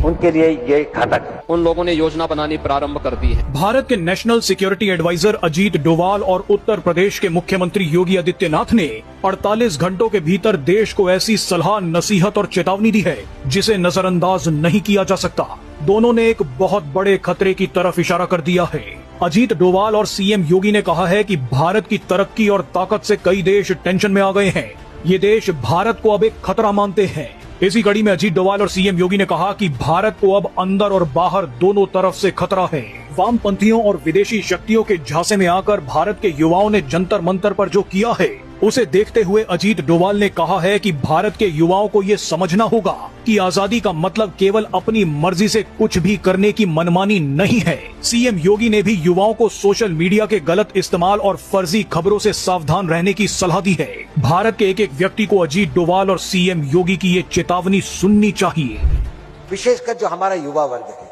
उनके लिए ये घातक है। उन लोगों ने योजना बनानी प्रारंभ कर दी है। भारत के national security adviser Ajit Doval और उत्तर प्रदेश के मुख्यमंत्री योगी आदित्यनाथ ने 48 घंटों के भीतर देश को ऐसी सलाह, नसीहत और चेतावनी दी है जिसे नजरअंदाज नहीं किया जा सकता। दोनों ने एक बहुत बड़े खतरे की तरफ इशारा कर दिया है। अजीत डोवाल और सीएम योगी ने कहा है कि भारत की तरक्की और ताकत से कई देश टेंशन में आ गए हैं। ये देश भारत को अब एक खतरा मानते हैं। इसी कड़ी में अजीत डोवाल और सीएम योगी ने कहा कि भारत को अब अंदर और बाहर दोनों तरफ से खतरा है। वामपंथियों और विदेशी शक्तियों के झांसे में आकर भारत के युवाओं ने जंतर मंतर पर जो किया है, उसे देखते हुए अजीत डोवाल ने कहा है कि भारत के युवाओं को ये समझना होगा कि आजादी का मतलब केवल अपनी मर्जी से कुछ भी करने की मनमानी नहीं है। सीएम योगी ने भी युवाओं को सोशल मीडिया के गलत इस्तेमाल और फर्जी खबरों से सावधान रहने की सलाह दी है। भारत के एक एक व्यक्ति को अजीत डोवाल और सीएम योगी की ये चेतावनी सुननी चाहिए। विशेषकर जो हमारा युवा वर्ग है,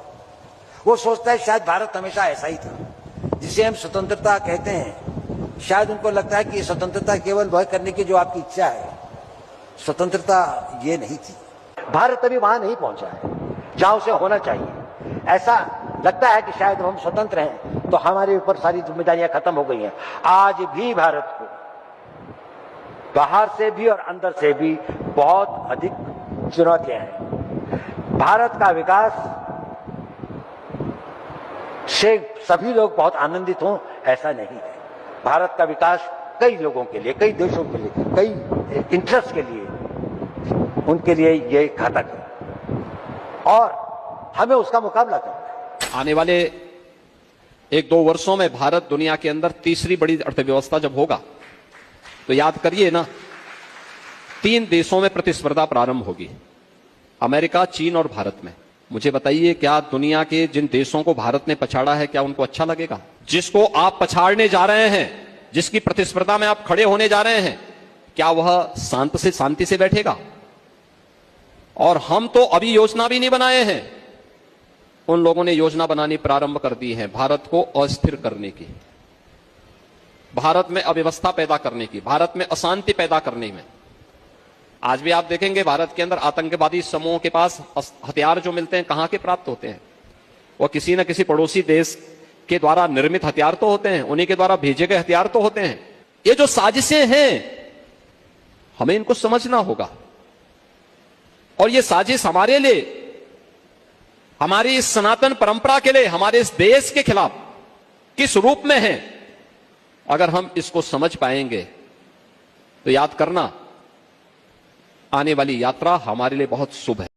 वो सोचता है शायद भारत हमेशा ऐसा ही था, जिसे हम स्वतंत्रता कहते हैं। शायद उनको लगता है कि स्वतंत्रता केवल वह करने की जो आपकी इच्छा है, स्वतंत्रता ये नहीं थी। भारत अभी वहां नहीं पहुंचा है जहां उसे होना चाहिए। ऐसा लगता है कि शायद हम स्वतंत्र हैं तो हमारे ऊपर सारी जिम्मेदारियां खत्म हो गई हैं। आज भी भारत को बाहर से भी और अंदर से भी बहुत अधिक चुनौतियां हैं। भारत का विकास से सभी लोग बहुत आनंदित हों, ऐसा नहीं है। भारत का विकास कई लोगों के लिए, कई देशों के लिए, कई इंटरेस्ट के लिए, उनके लिए ये घातक है और हमें उसका मुकाबला करना है। आने वाले 1-2 वर्षों में भारत दुनिया के अंदर तीसरी बड़ी अर्थव्यवस्था जब होगा तो याद करिए ना, 3 देशों में प्रतिस्पर्धा प्रारंभ होगी, अमेरिका, चीन और भारत में। मुझे बताइए, क्या दुनिया के जिन देशों को भारत ने पछाड़ा है, क्या उनको अच्छा लगेगा? जिसको आप पछाड़ने जा रहे हैं, जिसकी प्रतिस्पर्धा में आप खड़े होने जा रहे हैं, क्या वह शांति से बैठेगा? और हम तो अभी योजना भी नहीं बनाए हैं, उन लोगों ने योजना बनानी प्रारंभ कर दी है भारत को अस्थिर करने की, भारत में अव्यवस्था पैदा करने की, भारत में अशांति पैदा करने में। आज भी आप देखेंगे भारत के अंदर आतंकवादी समूहों के पास हथियार जो मिलते हैं, कहां के प्राप्त होते हैं? वो किसी न किसी पड़ोसी देश के द्वारा निर्मित हथियार तो होते हैं, उन्हीं के द्वारा भेजे गए हथियार तो होते हैं। ये जो साजिशें हैं, हमें इनको समझना होगा। और ये साजिश हमारे लिए, हमारी इस सनातन परंपरा के लिए, हमारे इस देश के खिलाफ किस रूप में है, अगर हम इसको समझ पाएंगे तो याद करना, आने वाली यात्रा हमारे लिए बहुत शुभ है।